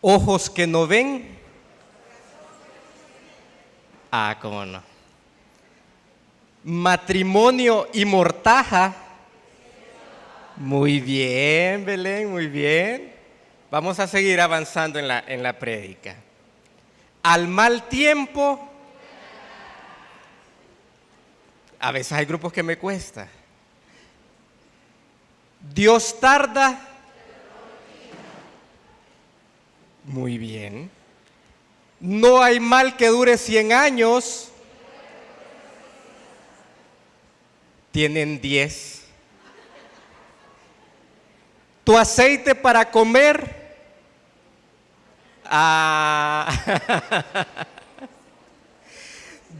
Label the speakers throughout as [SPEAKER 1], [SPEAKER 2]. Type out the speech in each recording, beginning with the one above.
[SPEAKER 1] Ojos que no ven. Ah, cómo no. Matrimonio y mortaja. Muy bien, Belén, muy bien. Vamos a seguir avanzando en la prédica. Al mal tiempo. A veces hay grupos que me cuesta. Dios tarda. Muy bien. No hay mal que dure 100 años. Tienen 10. Tu aceite para comer.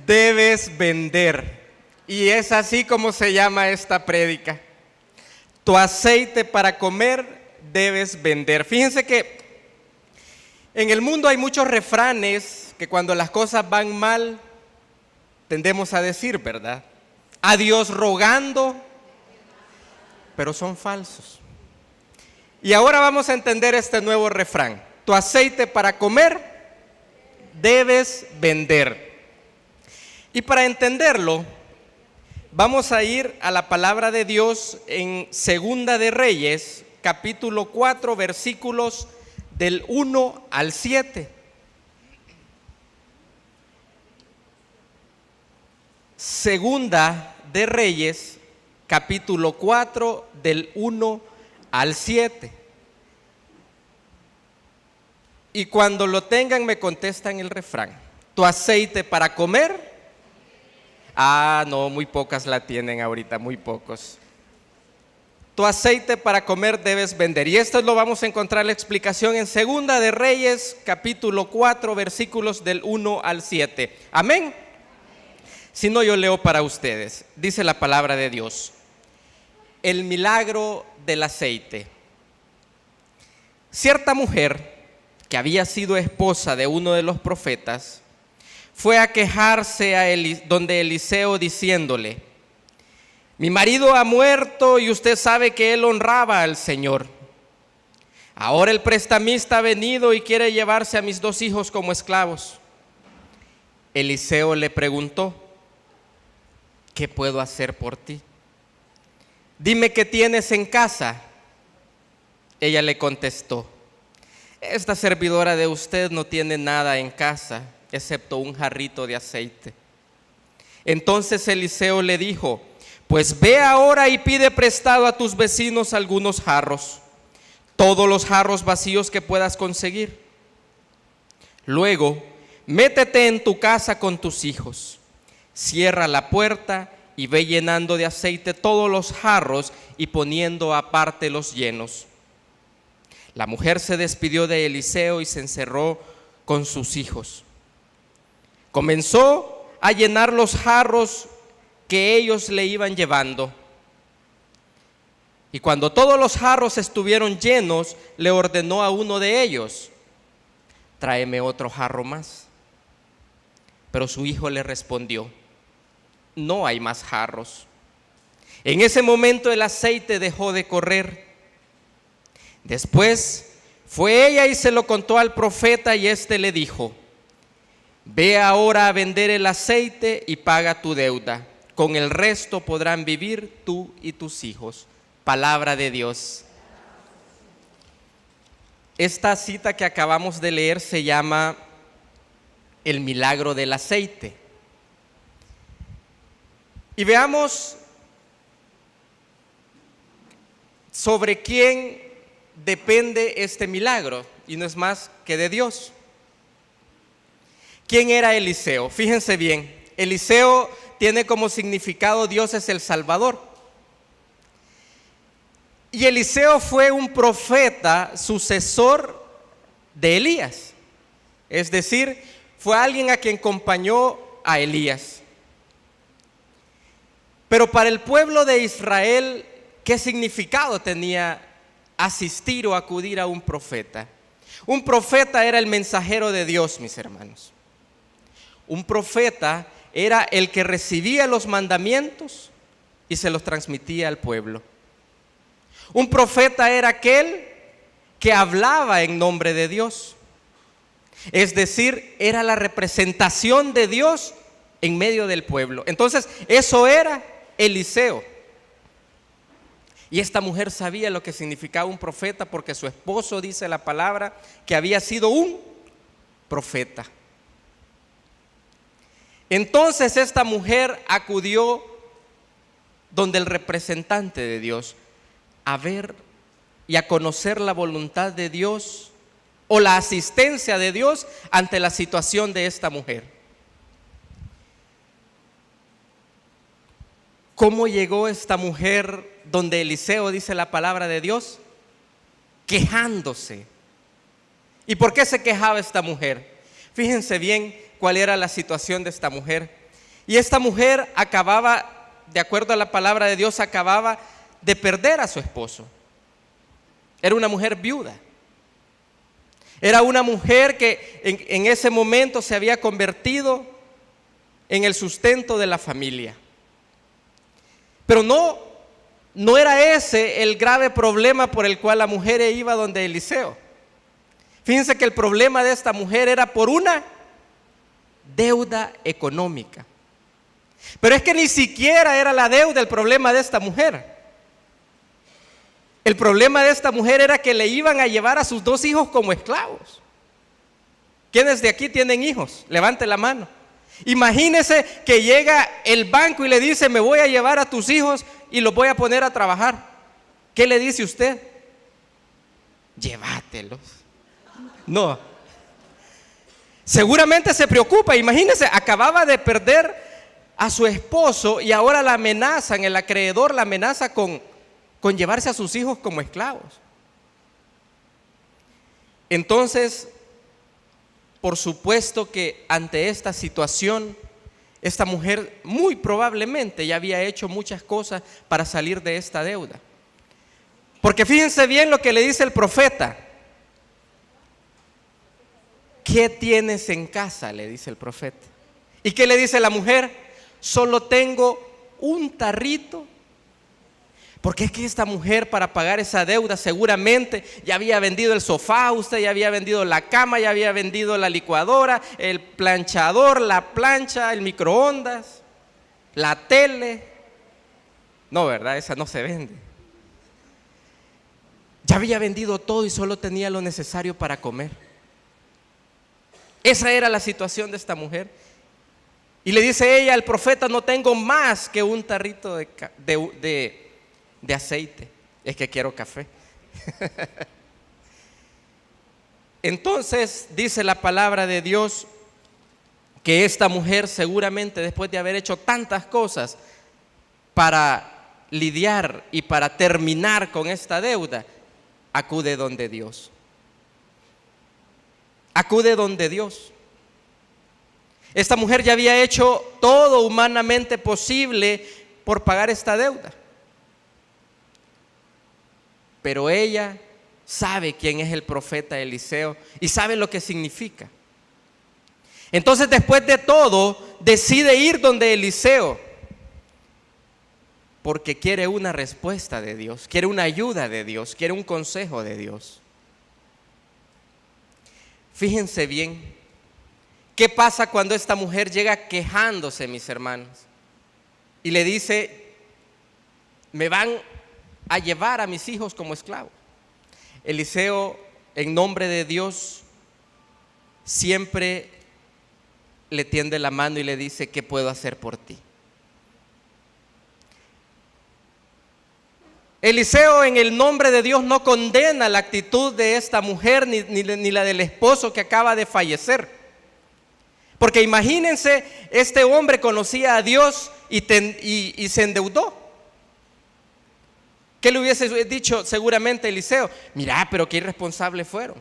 [SPEAKER 1] Debes vender. Y es así como se llama esta prédica. Tu aceite para comer debes vender. Fíjense que en el mundo hay muchos refranes que cuando las cosas van mal tendemos a decir, ¿verdad? A Dios rogando, pero son falsos. Y ahora vamos a entender este nuevo refrán. Tu aceite para comer debes vender. Y para entenderlo, vamos a ir a la palabra de Dios en Segunda de Reyes, capítulo 4, versículos del 1 al 7. Segunda de Reyes, capítulo 4, del 1 al 7. Y cuando lo tengan me contestan el refrán. ¿Tu aceite para comer? No, muy pocas la tienen ahorita, muy pocos. Tu aceite para comer debes vender. Y esto lo vamos a encontrar la explicación en Segunda de Reyes, capítulo 4, versículos del 1 al 7. Amén. Si no, yo leo para ustedes. Dice la palabra de Dios. El milagro del aceite. Cierta mujer que había sido esposa de uno de los profetas fue a quejarse donde Eliseo diciéndole: mi marido ha muerto y usted sabe que él honraba al Señor. Ahora el prestamista ha venido y quiere llevarse a mis 2 hijos como esclavos. Eliseo le preguntó: ¿qué puedo hacer por ti? Dime qué tienes en casa. Ella le contestó: esta servidora de usted no tiene nada en casa, excepto un jarrito de aceite. Entonces Eliseo le dijo: pues ve ahora y pide prestado a tus vecinos algunos jarros, todos los jarros vacíos que puedas conseguir. Luego, métete en tu casa con tus hijos, cierra la puerta y ve llenando de aceite todos los jarros y poniendo aparte los llenos. La mujer se despidió de Eliseo y se encerró con sus hijos. Comenzó a llenar los jarros que ellos le iban llevando. Y cuando todos los jarros estuvieron llenos, le ordenó a uno de ellos: tráeme otro jarro más. Pero su hijo le respondió: no hay más jarros. En ese momento el aceite dejó de correr. Después fue ella y se lo contó al profeta, y éste le dijo: ve ahora a vender el aceite y paga tu deuda. Con el resto podrán vivir tú y tus hijos. Palabra de Dios. Esta cita que acabamos de leer se llama el milagro del aceite. Y veamos sobre quién depende este milagro, y no es más que de Dios. ¿Quién era Eliseo? Fíjense bien, Eliseo tiene como significado Dios es el Salvador. Y Eliseo fue un profeta sucesor de Elías. Es decir, fue alguien a quien acompañó a Elías. Pero para el pueblo de Israel, ¿qué significado tenía asistir o acudir a un profeta? Un profeta era el mensajero de Dios, mis hermanos. Un profeta era el que recibía los mandamientos y se los transmitía al pueblo. Un profeta era aquel que hablaba en nombre de Dios. Es decir, era la representación de Dios en medio del pueblo. Entonces, eso era Eliseo. Y esta mujer sabía lo que significaba un profeta porque su esposo, dice la palabra, que había sido un profeta. Entonces esta mujer acudió donde el representante de Dios a ver y a conocer la voluntad de Dios o la asistencia de Dios ante la situación de esta mujer. ¿Cómo llegó esta mujer donde Eliseo, dice la palabra de Dios? Quejándose. ¿Y por qué se quejaba esta mujer? Fíjense bien cuál era la situación de esta mujer. Y esta mujer acababa, de acuerdo a la palabra de Dios, acababa de perder a su esposo. Era una mujer viuda. Era una mujer que en ese momento se había convertido en el sustento de la familia. Pero no era ese el grave problema por el cual la mujer iba donde Eliseo. Fíjense que el problema de esta mujer era por una deuda económica. Pero es que ni siquiera era la deuda el problema de esta mujer. El problema de esta mujer era que le iban a llevar a sus 2 hijos como esclavos. ¿Quiénes de aquí tienen hijos? Levante la mano. Imagínese que llega el banco y le dice: me voy a llevar a tus hijos y los voy a poner a trabajar. ¿Qué le dice usted? Llévatelos. No. Seguramente se preocupa. Imagínese, acababa de perder a su esposo y ahora la amenazan, el acreedor la amenaza con llevarse a sus hijos como esclavos. Entonces, por supuesto que ante esta situación, esta mujer muy probablemente ya había hecho muchas cosas para salir de esta deuda. Porque fíjense bien lo que le dice el profeta. ¿Qué tienes en casa?, le dice el profeta. ¿Y qué le dice la mujer? Solo tengo un tarrito. Porque es que esta mujer, para pagar esa deuda, seguramente ya había vendido el sofá, usted ya había vendido la cama, ya había vendido la licuadora, el planchador, la plancha, el microondas, la tele. No, ¿verdad? Esa no se vende. Ya había vendido todo y solo tenía lo necesario para comer. Esa era la situación de esta mujer. Y le dice ella al profeta: no tengo más que un tarrito de aceite. Es que quiero café. Entonces dice la palabra de Dios que esta mujer, seguramente después de haber hecho tantas cosas para lidiar y para terminar con esta deuda, acude donde Dios. Acude donde Dios. Esta mujer ya había hecho todo humanamente posible por pagar esta deuda. Pero ella sabe quién es el profeta Eliseo y sabe lo que significa. Entonces, después de todo, decide ir donde Eliseo, porque quiere una respuesta de Dios, quiere una ayuda de Dios, quiere un consejo de Dios. Fíjense bien, ¿qué pasa cuando esta mujer llega quejándose, mis hermanos? Y le dice: me van a llevar a mis hijos como esclavos. Eliseo, en nombre de Dios, siempre le tiende la mano y le dice: ¿qué puedo hacer por ti? Eliseo, en el nombre de Dios, no condena la actitud de esta mujer ni la del esposo que acaba de fallecer. Porque imagínense, este hombre conocía a Dios y se endeudó. ¿Qué le hubiese dicho seguramente Eliseo? Mira, pero qué irresponsables fueron.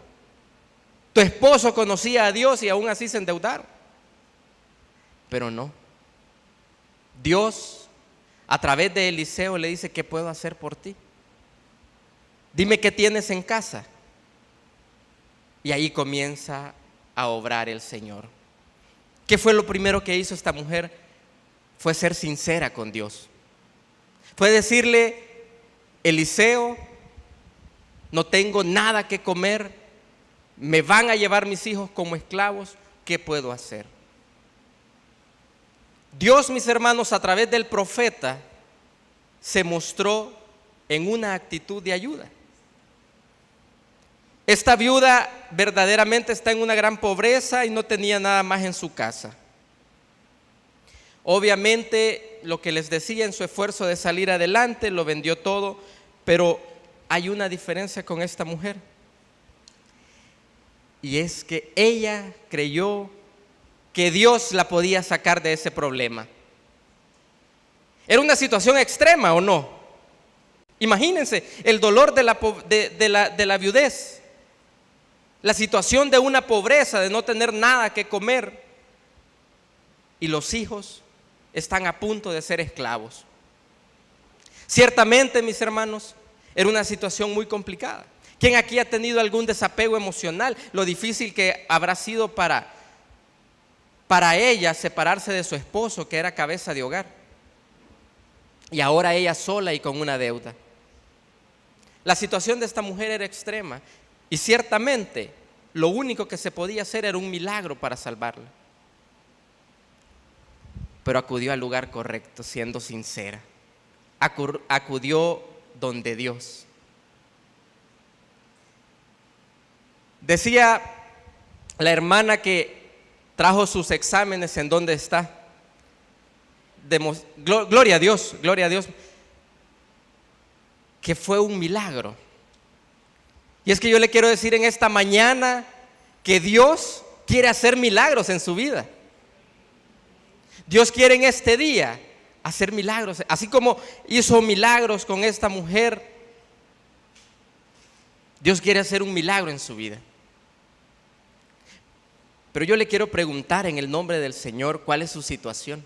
[SPEAKER 1] Tu esposo conocía a Dios y aún así se endeudaron. Pero no. Dios, a través de Eliseo, le dice: ¿qué puedo hacer por ti? Dime qué tienes en casa. Y ahí comienza a obrar el Señor. ¿Qué fue lo primero que hizo esta mujer? Fue ser sincera con Dios. Fue decirle: Eliseo, no tengo nada que comer, me van a llevar mis hijos como esclavos, ¿qué puedo hacer? Dios, mis hermanos, a través del profeta, se mostró en una actitud de ayuda. Esta viuda verdaderamente está en una gran pobreza y no tenía nada más en su casa. Obviamente, lo que les decía, en su esfuerzo de salir adelante, lo vendió todo, pero hay una diferencia con esta mujer. Y es que ella creyó que Dios la podía sacar de ese problema. Era una situación extrema, ¿o no? Imagínense el dolor de la viudez, la situación de una pobreza, de no tener nada que comer, y los hijos están a punto de ser esclavos. Ciertamente, mis hermanos, era una situación muy complicada. ¿Quién aquí ha tenido algún desapego emocional? Lo difícil que habrá sido para ella separarse de su esposo, que era cabeza de hogar, y ahora ella sola y con una deuda. La situación de esta mujer era extrema y ciertamente lo único que se podía hacer era un milagro para salvarla. Pero acudió al lugar correcto, siendo sincera. Acudió donde Dios. Decía la hermana que trajo sus exámenes, ¿en dónde está? Gloria a Dios, que fue un milagro. Y es que yo le quiero decir en esta mañana que Dios quiere hacer milagros en su vida. Dios quiere en este día hacer milagros, así como hizo milagros con esta mujer. Dios quiere hacer un milagro en su vida. Pero yo le quiero preguntar en el nombre del Señor, ¿cuál es su situación?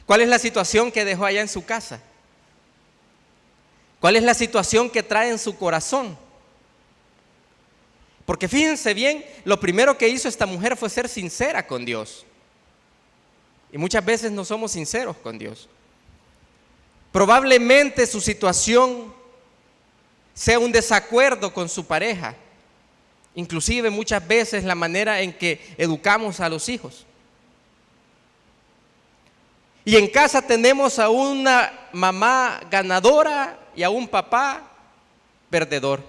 [SPEAKER 1] ¿Cuál es la situación que dejó allá en su casa? ¿Cuál es la situación que trae en su corazón? Porque fíjense bien, lo primero que hizo esta mujer fue ser sincera con Dios. Y muchas veces no somos sinceros con Dios. Probablemente su situación sea un desacuerdo con su pareja. Inclusive muchas veces la manera en que educamos a los hijos. Y en casa tenemos a una mamá ganadora y a un papá perdedor.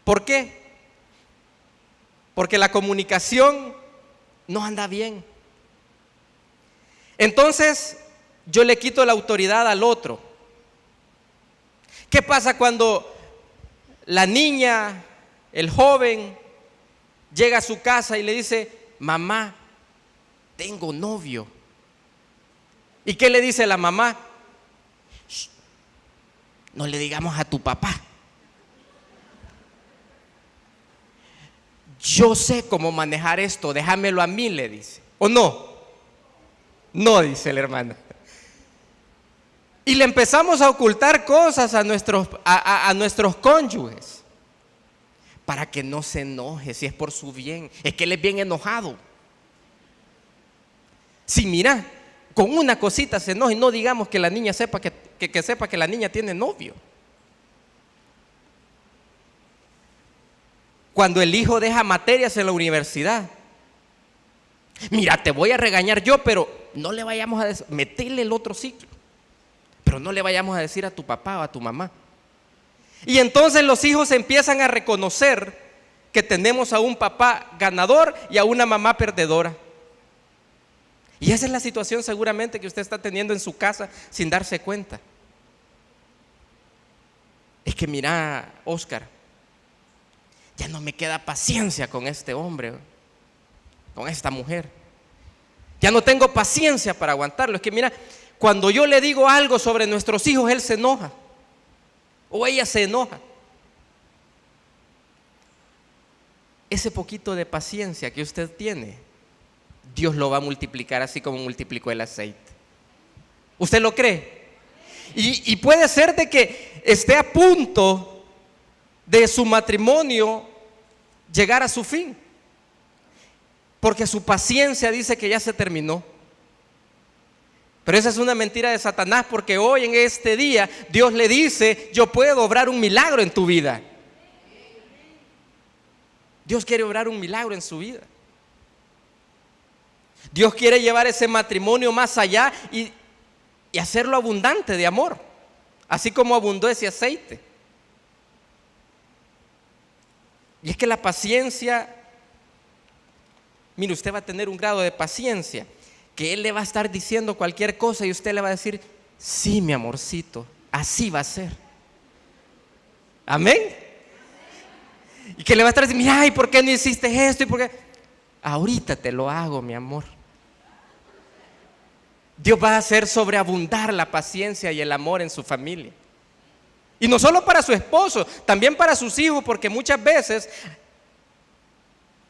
[SPEAKER 1] ¿Por qué? Porque la comunicación no anda bien. Entonces yo le quito la autoridad al otro. ¿Qué pasa cuando la niña, el joven, llega a su casa y le dice: mamá, tengo novio? ¿Y qué le dice la mamá? No le digamos a tu papá. Yo sé cómo manejar esto, déjamelo a mí, le dice. ¿O no? No, dice la hermana. Y le empezamos a ocultar cosas a nuestros cónyuges para que no se enoje, si es por su bien. Es que él es bien enojado. Si mira, con una cosita se enoja, y no digamos que la niña sepa que sepa que la niña tiene novio. Cuando el hijo deja materias en la universidad, mira, te voy a regañar yo, pero no le vayamos a decir, metele el otro ciclo, pero no le vayamos a decir a tu papá o a tu mamá. Y entonces los hijos empiezan a reconocer que tenemos a un papá ganador y a una mamá perdedora. Y esa es la situación seguramente que usted está teniendo en su casa sin darse cuenta. Es que mira, Oscar, ya no me queda paciencia con este hombre, con esta mujer. Ya no tengo paciencia para aguantarlo. Es que mira, cuando yo le digo algo sobre nuestros hijos, él se enoja o ella se enoja. Ese poquito de paciencia que usted tiene, Dios lo va a multiplicar así como multiplicó el aceite. ¿Usted lo cree? Y puede ser de que esté a punto de su matrimonio llegar a su fin, porque su paciencia dice que ya se terminó. Pero esa es una mentira de Satanás, porque hoy en este día Dios le dice: yo puedo obrar un milagro en tu vida. Dios quiere obrar un milagro en su vida. Dios quiere llevar ese matrimonio más allá y hacerlo abundante de amor, así como abundó ese aceite. Y es que la paciencia, mire, usted va a tener un grado de paciencia que Él le va a estar diciendo cualquier cosa y usted le va a decir, sí, mi amorcito, así va a ser. Amén. Y que le va a estar diciendo, mira, ¿y por qué no hiciste esto? ¿Y por qué? Ahorita te lo hago, mi amor. Dios va a hacer sobreabundar la paciencia y el amor en su familia. Y no solo para su esposo, también para sus hijos, porque muchas veces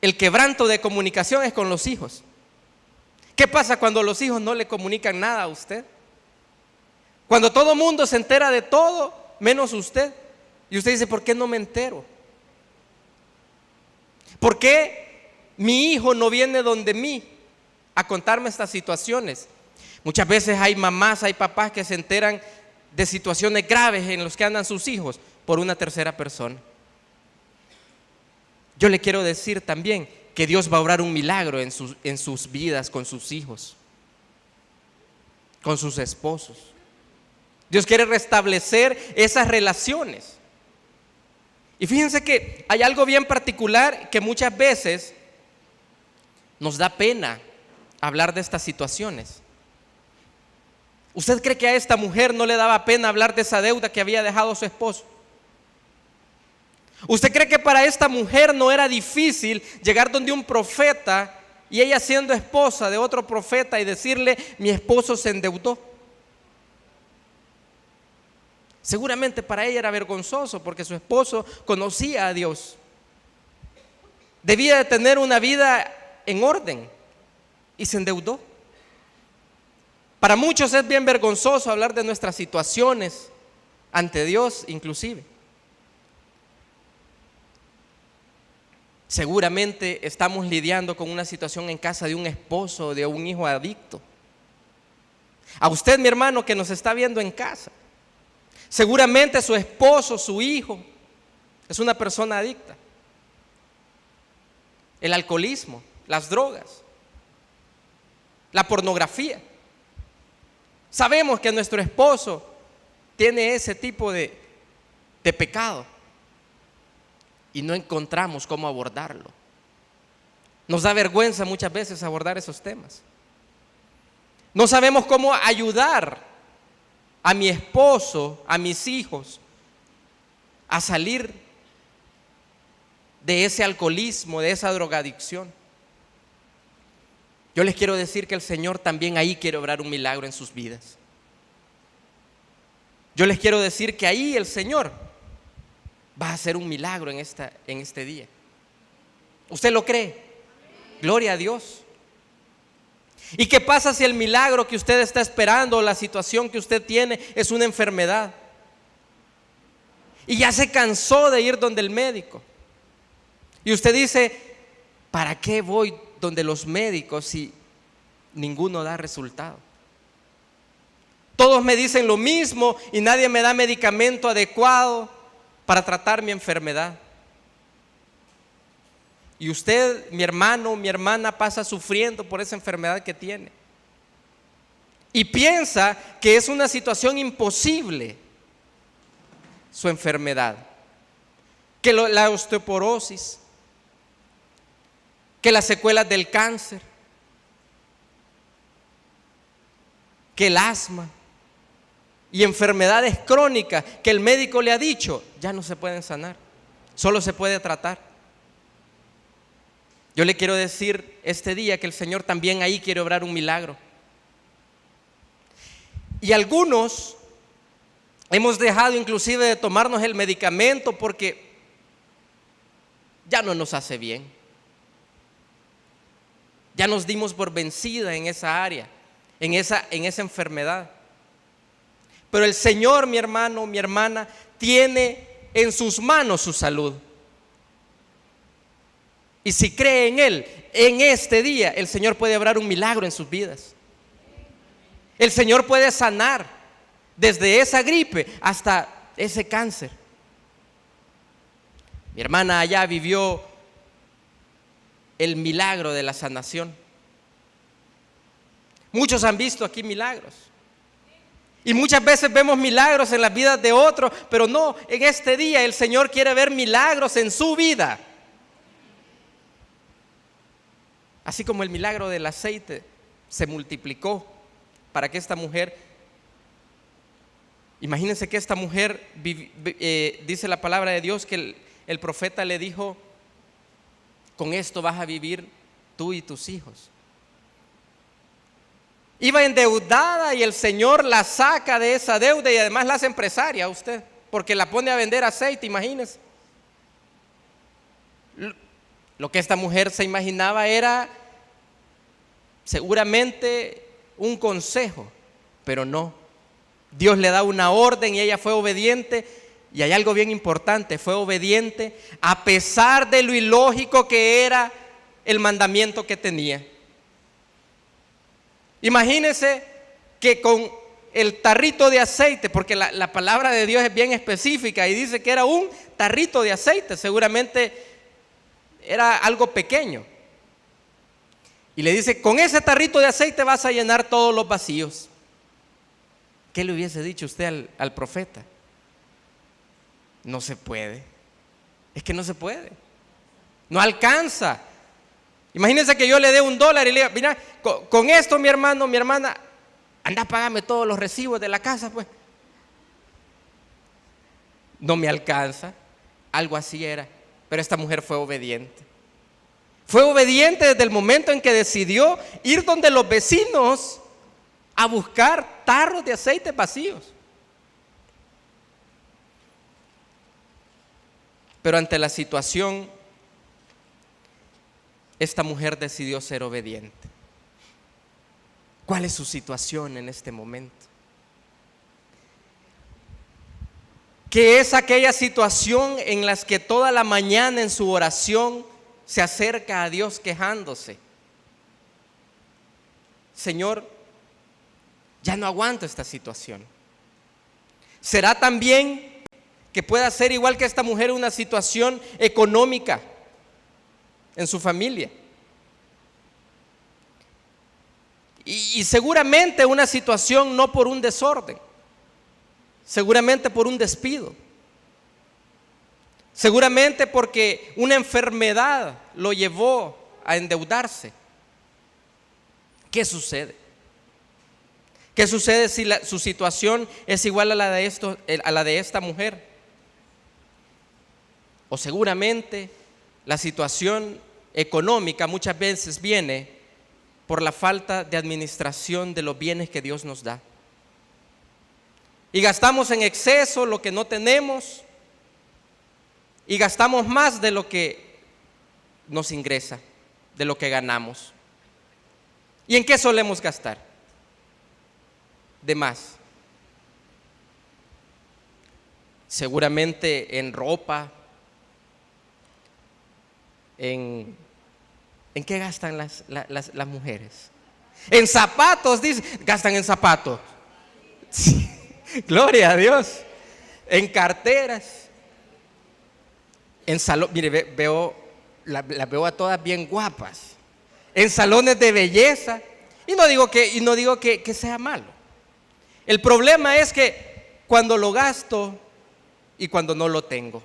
[SPEAKER 1] el quebranto de comunicación es con los hijos. ¿Qué pasa cuando los hijos no le comunican nada a usted? Cuando todo el mundo se entera de todo, menos usted. Y usted dice, ¿por qué no me entero? ¿Por qué mi hijo no viene donde mí a contarme estas situaciones? Muchas veces hay mamás, hay papás que se enteran de situaciones graves en las que andan sus hijos por una tercera persona. Yo le quiero decir también que Dios va a obrar un milagro en sus vidas, con sus hijos, con sus esposos. Dios quiere restablecer esas relaciones. Y fíjense que hay algo bien particular que muchas veces nos da pena hablar de estas situaciones. ¿Usted cree que a esta mujer no le daba pena hablar de esa deuda que había dejado su esposo? ¿Usted cree que para esta mujer no era difícil llegar donde un profeta y ella siendo esposa de otro profeta y decirle, mi esposo se endeudó? Seguramente para ella era vergonzoso porque su esposo conocía a Dios. Debía de tener una vida en orden y se endeudó. Para muchos es bien vergonzoso hablar de nuestras situaciones ante Dios inclusive. Seguramente estamos lidiando con una situación en casa de un esposo o de un hijo adicto. A usted, mi hermano, que nos está viendo en casa, seguramente su esposo, su hijo, es una persona adicta. El alcoholismo, las drogas, la pornografía. Sabemos que nuestro esposo tiene ese tipo de pecado y no encontramos cómo abordarlo. Nos da vergüenza muchas veces abordar esos temas. No sabemos cómo ayudar a mi esposo, a mis hijos, a salir de ese alcoholismo, de esa drogadicción. Yo les quiero decir que el Señor también ahí quiere obrar un milagro en sus vidas. Yo les quiero decir que ahí el Señor va a hacer un milagro en este día. ¿Usted lo cree? Gloria a Dios. ¿Y qué pasa si el milagro que usted está esperando o la situación que usted tiene es una enfermedad? Y ya se cansó de ir donde el médico. Y usted dice, ¿para qué voy donde los médicos si ninguno da resultado? Todos me dicen lo mismo y nadie me da medicamento adecuado para tratar mi enfermedad. Y usted, mi hermano, mi hermana, pasa sufriendo por esa enfermedad que tiene. Y piensa que es una situación imposible su enfermedad. Que la osteoporosis, que las secuelas del cáncer, que el asma y enfermedades crónicas que el médico le ha dicho ya no se pueden sanar, solo se puede tratar. Yo le quiero decir este día que el Señor también ahí quiere obrar un milagro. Y algunos hemos dejado inclusive de tomarnos el medicamento porque ya no nos hace bien. Ya nos dimos por vencida en esa área, en esa enfermedad. Pero el Señor, mi hermano, mi hermana, tiene en sus manos su salud. Y si cree en Él, en este día, el Señor puede obrar un milagro en sus vidas. El Señor puede sanar desde esa gripe hasta ese cáncer. Mi hermana allá vivió el milagro de la sanación. Muchos han visto aquí milagros. Y muchas veces vemos milagros en las vidas de otros, pero no, en este día el Señor quiere ver milagros en su vida. Así como el milagro del aceite se multiplicó para que esta mujer, imagínense que esta mujer, dice la palabra de Dios que el profeta le dijo: con esto vas a vivir tú y tus hijos. Iba endeudada y el Señor la saca de esa deuda y además la hace empresaria a usted, porque la pone a vender aceite, imagínense. Lo que esta mujer se imaginaba era seguramente un consejo, pero no. Dios le da una orden y ella fue obediente. Y hay algo bien importante: fue obediente a pesar de lo ilógico que era el mandamiento que tenía. Imagínense que con el tarrito de aceite, porque la palabra de Dios es bien específica y dice que era un tarrito de aceite, seguramente era algo pequeño. Y le dice: con ese tarrito de aceite vas a llenar todos los vacíos. ¿Qué le hubiese dicho usted al profeta? No se puede. Es que no se puede. No alcanza. Imagínense que yo le dé $1 y le diga: mira, con esto mi hermano, mi hermana, anda a pagarme todos los recibos de la casa, pues. No me alcanza. Algo así era. Pero esta mujer fue obediente. Fue obediente desde el momento en que decidió ir donde los vecinos a buscar tarros de aceite vacíos. Pero ante la situación, esta mujer decidió ser obediente. ¿Cuál es su situación en este momento? ¿Qué es aquella situación en la que toda la mañana en su oración se acerca a Dios quejándose? Señor, ya no aguanto esta situación. ¿Será también que pueda ser igual que esta mujer una situación económica en su familia? Y seguramente una situación no por un desorden, seguramente por un despido, seguramente porque una enfermedad lo llevó a endeudarse. ¿Qué sucede? ¿Qué sucede si su situación es igual a la de esta mujer? O seguramente la situación económica muchas veces viene por la falta de administración de los bienes que Dios nos da. Y gastamos en exceso lo que no tenemos y gastamos más de lo que nos ingresa, de lo que ganamos. ¿Y en qué solemos gastar? De más. Seguramente en ropa. ¿En qué gastan las mujeres? En zapatos, dice. Gastan en zapatos. Sí. Gloria a Dios. En carteras. En salón. Mire, las veo a todas bien guapas. En salones de belleza. Y no digo que sea malo. El problema es que cuando lo gasto y cuando no lo tengo.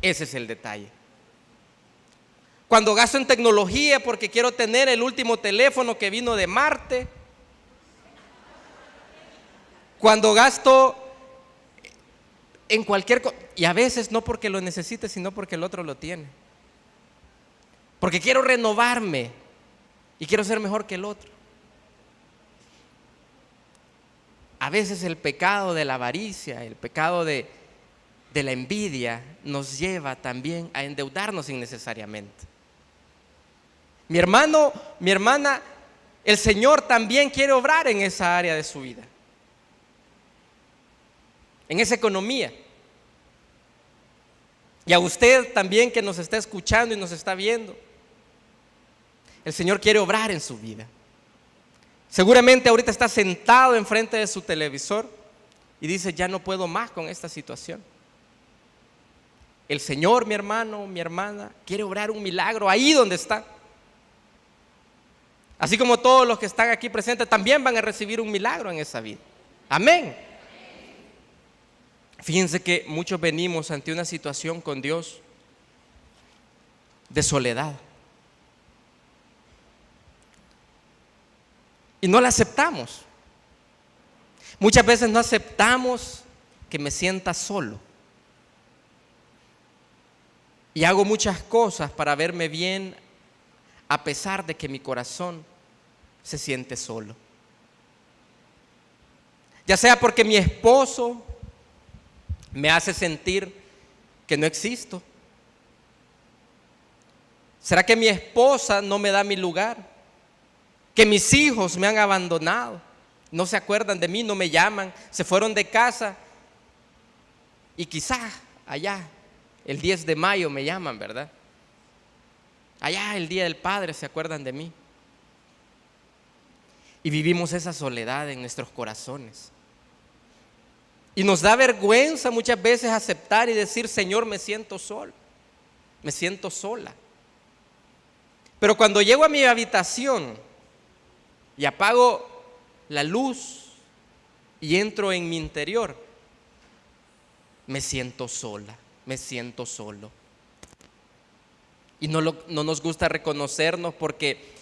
[SPEAKER 1] Ese es el detalle. Cuando gasto en tecnología porque quiero tener el último teléfono que vino de Marte. Cuando gasto en cualquier cosa. Y a veces no porque lo necesite, sino porque el otro lo tiene. Porque quiero renovarme y quiero ser mejor que el otro. A veces el pecado de la avaricia, el pecado de la envidia nos lleva también a endeudarnos innecesariamente. Mi hermano, mi hermana, el Señor también quiere obrar en esa área de su vida, en esa economía. Y a usted también que nos está escuchando y nos está viendo, el Señor quiere obrar en su vida. Seguramente ahorita está sentado enfrente de su televisor y dice: ya no puedo más con esta situación. el Señor, mi hermano, mi hermana, quiere obrar un milagro ahí donde está. Así como todos los que están aquí presentes también van a recibir un milagro en esa vida. Amén. Fíjense que muchos venimos ante una situación con Dios de soledad. Y no la aceptamos. Muchas veces no aceptamos que me sienta solo. Y hago muchas cosas para verme bien a pesar de que mi corazón se siente solo. Ya sea porque mi esposo me hace sentir que no existo. ¿Será que mi esposa no me da mi lugar? Que mis hijos me han abandonado, no se acuerdan de mí, no me llaman, se fueron de casa y quizás allá el 10 de mayo me llaman, ¿verdad? Allá el Día del Padre se acuerdan de mí. Y vivimos esa soledad en nuestros corazones. Y nos da vergüenza muchas veces aceptar y decir, Señor, me siento solo, me siento sola. Pero cuando llego a mi habitación y apago la luz y entro en mi interior, me siento sola, me siento solo. Y no nos gusta reconocernos porque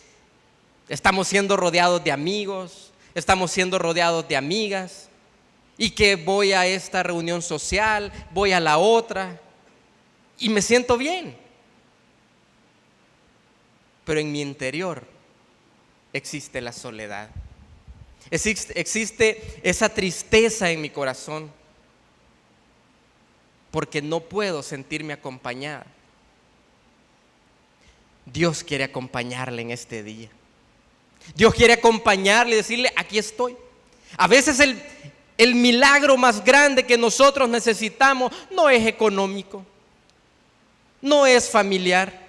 [SPEAKER 1] estamos siendo rodeados de amigos, estamos siendo rodeados de amigas, y que voy a esta reunión social, voy a la otra, y me siento bien. Pero en mi interior existe la soledad. Existe esa tristeza en mi corazón, porque no puedo sentirme acompañada. Dios quiere acompañarle en este día. Dios quiere acompañarle y decirle, aquí estoy. A veces el milagro más grande que nosotros necesitamos no es económico, no es familiar.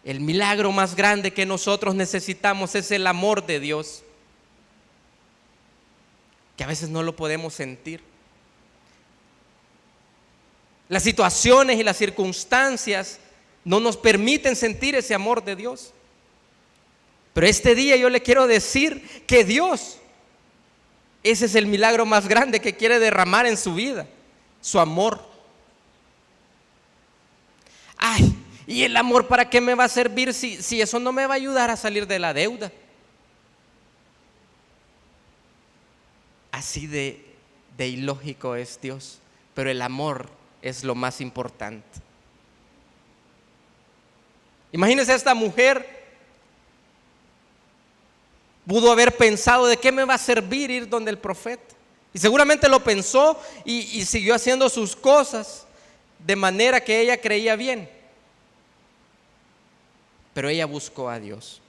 [SPEAKER 1] El milagro más grande que nosotros necesitamos es el amor de Dios, que a veces no lo podemos sentir. Las situaciones y las circunstancias no nos permiten sentir ese amor de Dios. Pero este día yo le quiero decir que Dios, ese es el milagro más grande que quiere derramar en su vida, su amor. Ay, ¿y el amor para qué me va a servir si eso no me va a ayudar a salir de la deuda? Así de ilógico es Dios, pero el amor es lo más importante. Imagínense, esta mujer pudo haber pensado, ¿de qué me va a servir ir donde el profeta? Y seguramente lo pensó y siguió haciendo sus cosas de manera que ella creía bien. Pero ella buscó a Dios.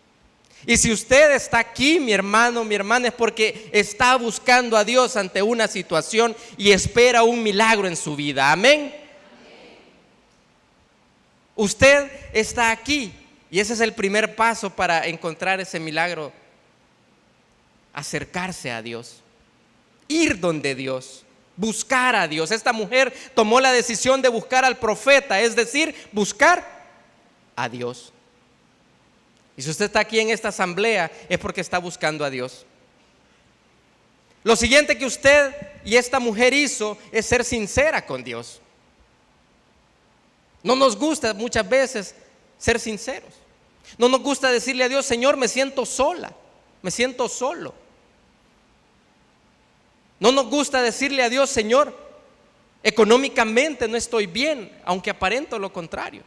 [SPEAKER 1] Y si usted está aquí, mi hermano, mi hermana, es porque está buscando a Dios ante una situación y espera un milagro en su vida. Amén. Usted está aquí y ese es el primer paso para encontrar ese milagro. Acercarse a Dios, ir donde Dios, buscar a Dios. Esta mujer tomó la decisión de buscar al profeta, es decir, buscar a Dios. Y si usted está aquí en esta asamblea es porque está buscando a Dios. Lo siguiente que usted y esta mujer hizo es ser sincera con Dios. No nos gusta muchas veces ser sinceros. No nos gusta decirle a Dios, Señor, me siento sola, me siento solo. No nos gusta decirle a Dios, Señor, económicamente no estoy bien, aunque aparento lo contrario.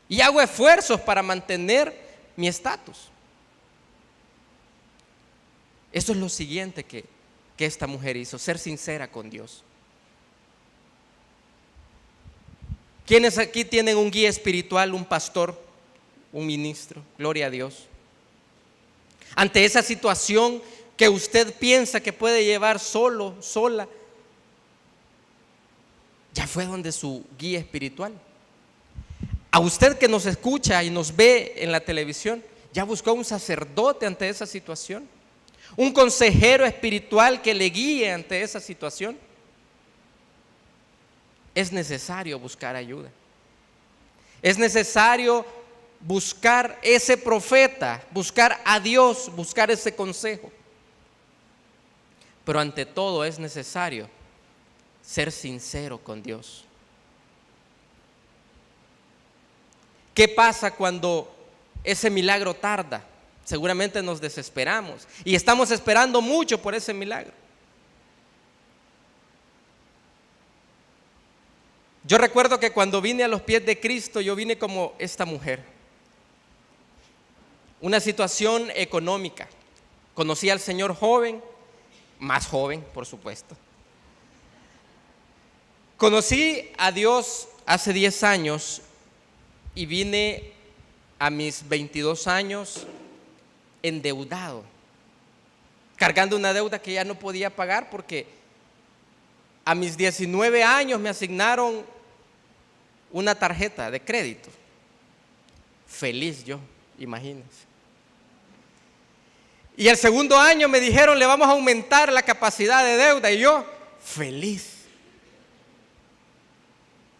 [SPEAKER 1] Y hago esfuerzos para mantener mi estatus. Eso es lo siguiente que esta mujer hizo, ser sincera con Dios. ¿Quiénes aquí tienen un guía espiritual, un pastor, un ministro? Gloria a Dios. Ante esa situación que usted piensa que puede llevar solo, sola, ya fue donde su guía espiritual. A usted que nos escucha y nos ve en la televisión, ya buscó un sacerdote ante esa situación, un consejero espiritual que le guíe ante esa situación. es necesario buscar ayuda. Es necesario buscar ese profeta, buscar a Dios, buscar ese consejo. Pero ante todo es necesario ser sincero con Dios. ¿Qué pasa cuando ese milagro tarda? Seguramente nos desesperamos y estamos esperando mucho por ese milagro. Yo recuerdo que cuando vine a los pies de Cristo, yo vine como esta mujer. Una situación económica. Conocí al Señor joven, más joven, por supuesto. Conocí a Dios hace 10 años y vine a mis 22 años endeudado, cargando una deuda que ya no podía pagar porque a mis 19 años me asignaron una tarjeta de crédito. Feliz yo, imagínense. Y el segundo año me dijeron, le vamos a aumentar la capacidad de deuda, y yo, feliz.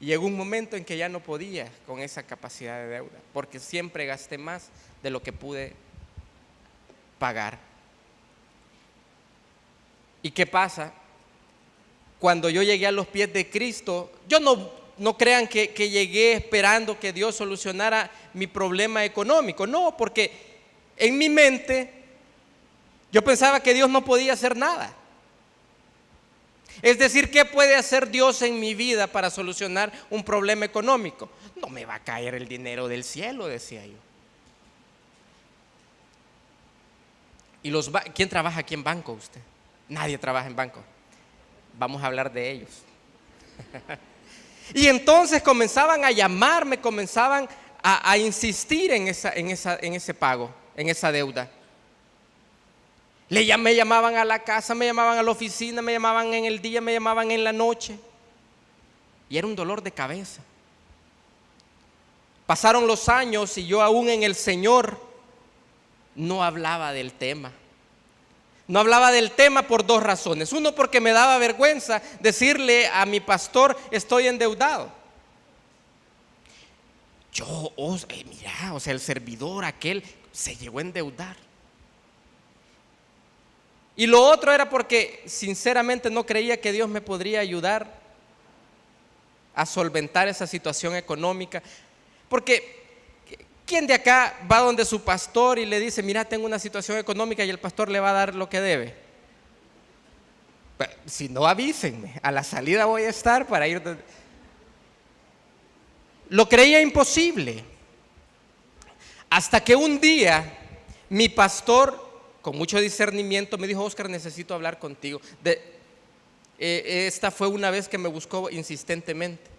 [SPEAKER 1] Y llegó un momento en que ya no podía con esa capacidad de deuda, porque siempre gasté más de lo que pude pagar. ¿Y qué pasa? Cuando yo llegué a los pies de Cristo, yo no crean que llegué esperando que Dios solucionara mi problema económico. No, porque en mi mente yo pensaba que Dios no podía hacer nada. Es decir, ¿qué puede hacer Dios en mi vida para solucionar un problema económico? No me va a caer el dinero del cielo, decía yo. ¿Y quién trabaja aquí en banco? Usted. Nadie trabaja en banco. Vamos a hablar de ellos. Y entonces comenzaban a llamarme, comenzaban a insistir en ese pago, en esa deuda. Me llamaban a la casa, me llamaban a la oficina, me llamaban en el día, me llamaban en la noche. Y era un dolor de cabeza. Pasaron los años y yo aún en el Señor no hablaba del tema. No hablaba del tema por dos razones. Uno, porque me daba vergüenza decirle a mi pastor, estoy endeudado. Mira, o sea, el servidor aquel se llegó a endeudar. Y lo otro era porque sinceramente no creía que Dios me podría ayudar a solventar esa situación económica. Porque ¿quién de acá va donde su pastor y le dice, mira, tengo una situación económica, y el pastor le va a dar lo que debe? Si no, avísenme, a la salida voy a estar para ir. Lo creía imposible. Hasta que un día mi pastor, con mucho discernimiento, me dijo, Óscar, necesito hablar contigo. Esta fue una vez que me buscó insistentemente.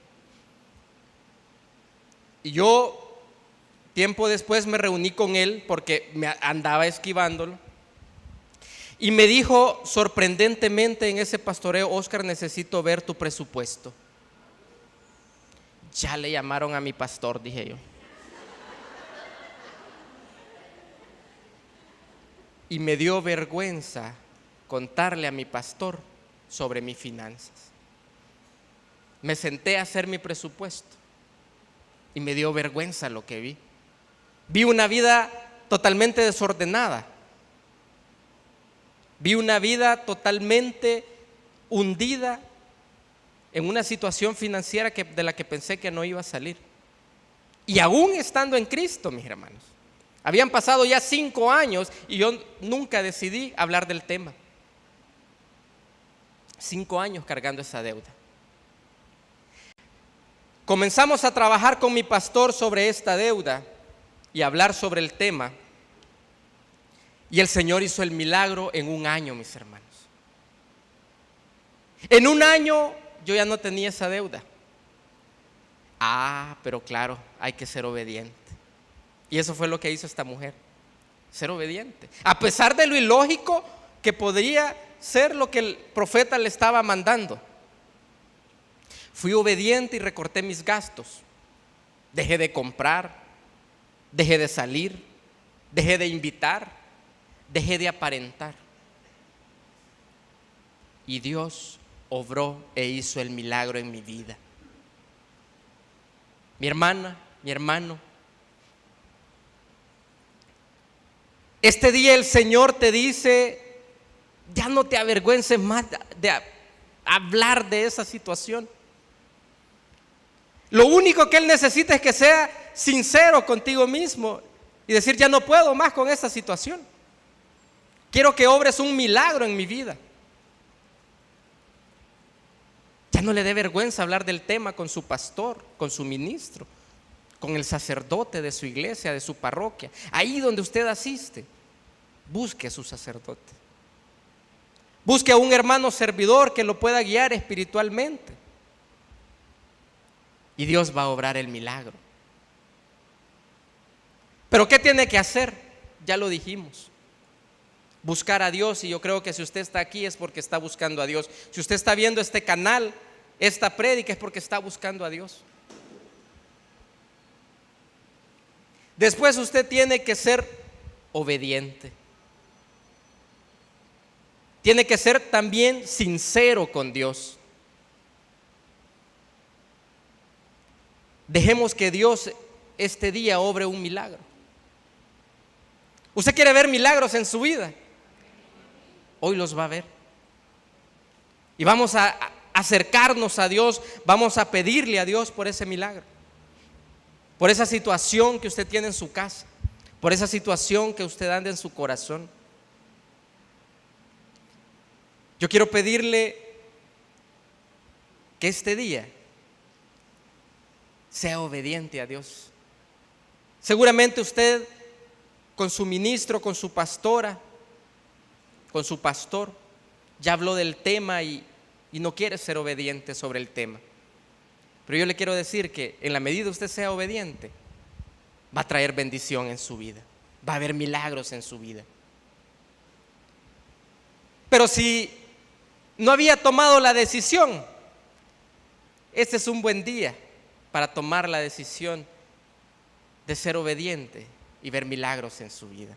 [SPEAKER 1] Y yo, tiempo después, me reuní con él porque me andaba esquivándolo. Y me dijo sorprendentemente en ese pastoreo, Óscar, necesito ver tu presupuesto. Ya le llamaron a mi pastor, dije yo. Y me dio vergüenza contarle a mi pastor sobre mis finanzas. Me senté a hacer mi presupuesto y me dio vergüenza lo que vi. Vi una vida totalmente desordenada. Vi una vida totalmente hundida en una situación financiera de la que pensé que no iba a salir. Y aún estando en Cristo, mis hermanos. Habían pasado ya 5 años y yo nunca decidí hablar del tema. 5 años cargando esa deuda. Comenzamos a trabajar con mi pastor sobre esta deuda y hablar sobre el tema. Y el Señor hizo el milagro en 1 año, mis hermanos. En 1 año yo ya no tenía esa deuda. Pero claro, hay que ser obediente. Y eso fue lo que hizo esta mujer, ser obediente. A pesar de lo ilógico que podría ser lo que el profeta le estaba mandando. Fui obediente y recorté mis gastos. Dejé de comprar, dejé de salir, dejé de invitar, dejé de aparentar. Y Dios obró e hizo el milagro en mi vida. mi hermana, mi hermano, este día el Señor te dice, ya no te avergüences más de hablar de esa situación. Lo único que Él necesita es que sea sincero contigo mismo y decir, ya no puedo más con esta situación. Quiero que obres un milagro en mi vida. Ya no le dé vergüenza hablar del tema con su pastor, con su ministro, con el sacerdote de su iglesia, de su parroquia. Ahí donde usted asiste, busque a su sacerdote. Busque a un hermano servidor que lo pueda guiar espiritualmente. Y Dios va a obrar el milagro. Pero ¿qué tiene que hacer? Ya lo dijimos. Buscar a Dios, y yo creo que si usted está aquí es porque está buscando a Dios. Si usted está viendo este canal, esta prédica, es porque está buscando a Dios. Después usted tiene que ser obediente. Tiene que ser también sincero con Dios. Dejemos que Dios este día obre un milagro. ¿Usted quiere ver milagros en su vida? Hoy los va a ver. Y vamos a acercarnos a Dios, vamos a pedirle a Dios por ese milagro, por esa situación que usted tiene en su casa, por esa situación que usted anda en su corazón. Yo quiero pedirle que este día sea obediente a Dios. Seguramente usted con su ministro, con su pastora, con su pastor, ya habló del tema y no quiere ser obediente sobre el tema. Pero yo le quiero decir que en la medida que usted sea obediente, va a traer bendición en su vida, va a haber milagros en su vida. Pero si no había tomado la decisión, este es un buen día para tomar la decisión de ser obediente y ver milagros en su vida.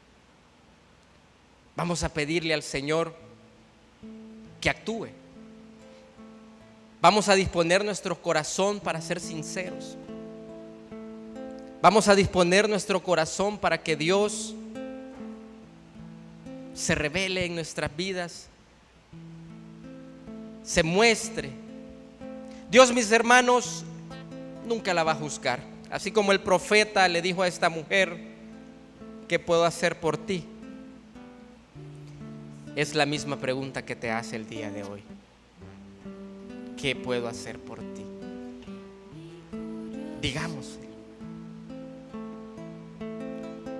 [SPEAKER 1] Vamos a pedirle al Señor que actúe. Vamos a disponer nuestro corazón para ser sinceros. Vamos a disponer nuestro corazón para que Dios se revele en nuestras vidas, se muestre. Dios, mis hermanos, nunca la va a juzgar. Así como el profeta le dijo a esta mujer, ¿qué puedo hacer por ti? Es la misma pregunta que te hace el día de hoy. ¿Qué puedo hacer por ti? Digamos,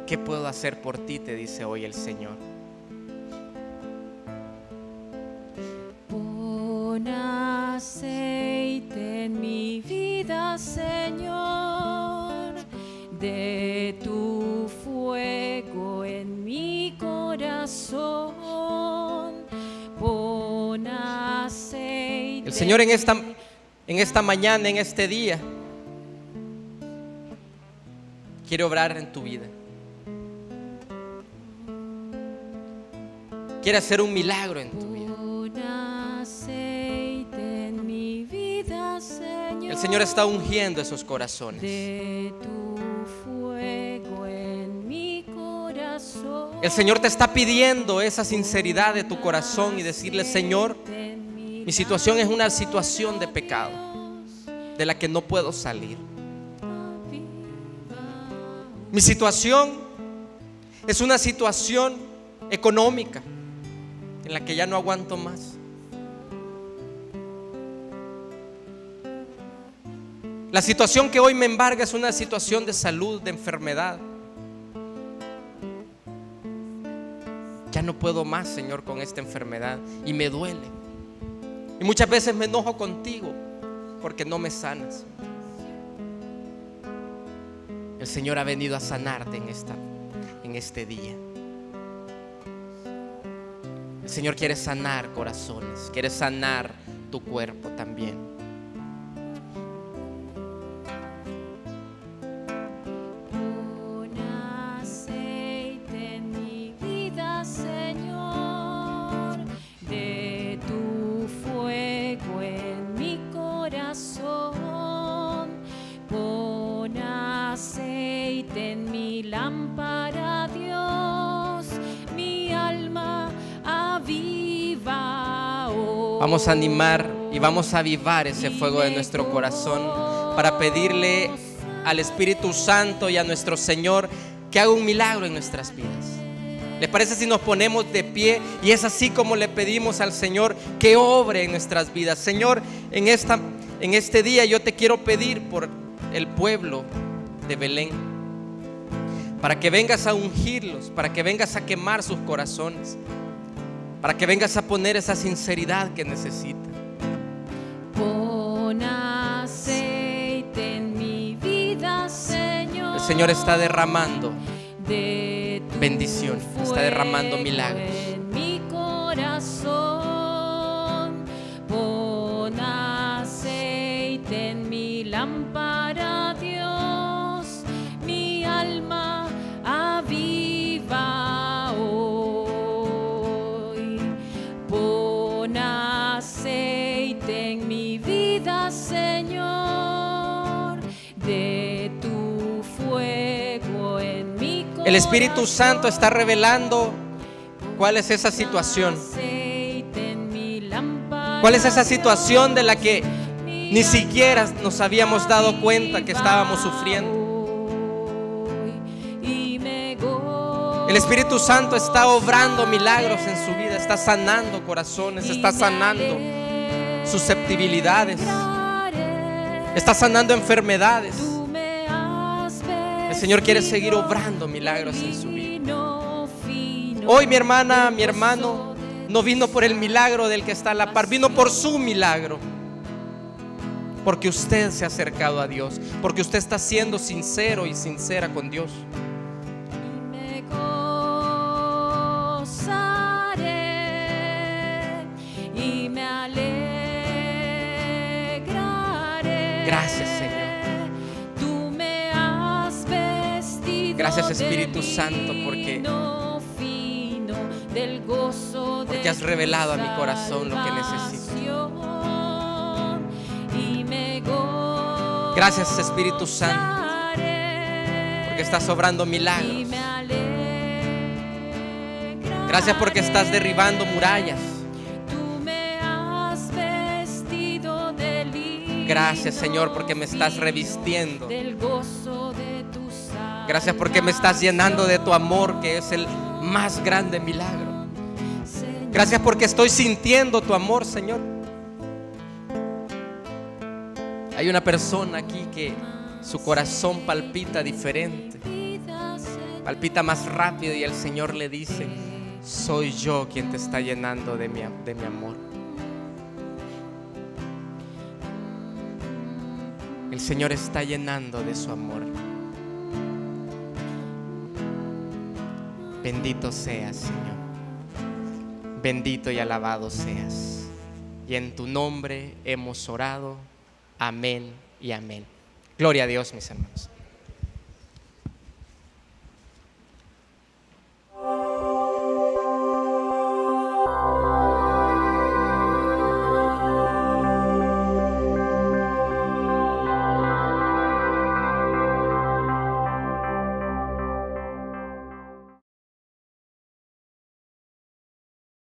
[SPEAKER 1] ¿qué puedo hacer por ti? Te dice hoy el Señor.
[SPEAKER 2] Pon aceite en mi vida, Señor, de tu fuego en mi corazón. Pon aceite.
[SPEAKER 1] El Señor en esta mañana, en este día, quiere obrar en tu vida. Quiere hacer un milagro en tu vida.
[SPEAKER 2] Pon aceite en mi vida, Señor.
[SPEAKER 1] El Señor está ungiendo esos corazones.
[SPEAKER 2] De tu fuego en mi corazón.
[SPEAKER 1] El Señor te está pidiendo esa sinceridad de tu corazón y decirle: Señor, mi situación es una situación de pecado de la que no puedo salir. Mi situación es una situación económica en la que ya no aguanto más. La situación que hoy me embarga es una situación de salud, de enfermedad. Ya no puedo más, Señor, con esta enfermedad y me duele. Y muchas veces me enojo contigo porque no me sanas. El Señor ha venido a sanarte en este día. El Señor quiere sanar corazones, quiere sanar tu cuerpo también.
[SPEAKER 2] Pon aceite en mi vida, Señor, de tu fuego en mi corazón. Pon
[SPEAKER 1] Vamos a animar y vamos a avivar ese fuego de nuestro corazón para pedirle al Espíritu Santo y a nuestro Señor que haga un milagro en nuestras vidas. ¿Le parece si nos ponemos de pie? Y es así como le pedimos al Señor que obre en nuestras vidas. Señor, en este día yo te quiero pedir por el pueblo de Belén, para que vengas a ungirlos, para que vengas a quemar sus corazones, para que vengas a poner esa sinceridad que necesitan.
[SPEAKER 2] Pon aceite en mi vida, Señor.
[SPEAKER 1] El Señor está derramando
[SPEAKER 2] De tu
[SPEAKER 1] bendición, está derramando milagros.
[SPEAKER 2] en mi corazón. Pon aceite en mi lámpara, Dios. Mi alma aviva hoy. Pon aceite en mi vida, Señor. De tu fuego en mi corazón.
[SPEAKER 1] El Espíritu Santo está revelando cuál es esa situación. ¿Cuál es esa situación de la que ni siquiera nos habíamos dado cuenta que estábamos sufriendo? El Espíritu Santo está obrando milagros en su vida, está sanando corazones, está sanando susceptibilidades, está sanando enfermedades. El Señor quiere seguir obrando milagros en su vida. Hoy mi hermana, mi hermano, no vino por el milagro del que está a la par, vino por su milagro. Porque usted se ha acercado a Dios, porque usted está siendo sincero y sincera con Dios.
[SPEAKER 2] Me gozaré y me alegraré.
[SPEAKER 1] Gracias, Señor.
[SPEAKER 2] Tú me has vestido.
[SPEAKER 1] Gracias, Espíritu Santo, porque
[SPEAKER 2] del gozo
[SPEAKER 1] porque has revelado a mi corazón lo que necesito. Gracias, Espíritu Santo, porque estás obrando milagros. Gracias porque estás derribando murallas. Gracias, Señor, porque me estás revistiendo. Gracias porque me estás llenando de tu amor, que es el más grande milagro. Gracias porque estoy sintiendo tu amor, Señor. Hay una persona aquí que su corazón palpita diferente, palpita más rápido, y el Señor le dice: soy yo quien te está llenando de mi amor. El Señor está llenando de su amor. Bendito seas, Señor. Bendito y alabado seas. Y en tu nombre hemos orado. Amén y amén. Gloria a Dios, mis hermanos.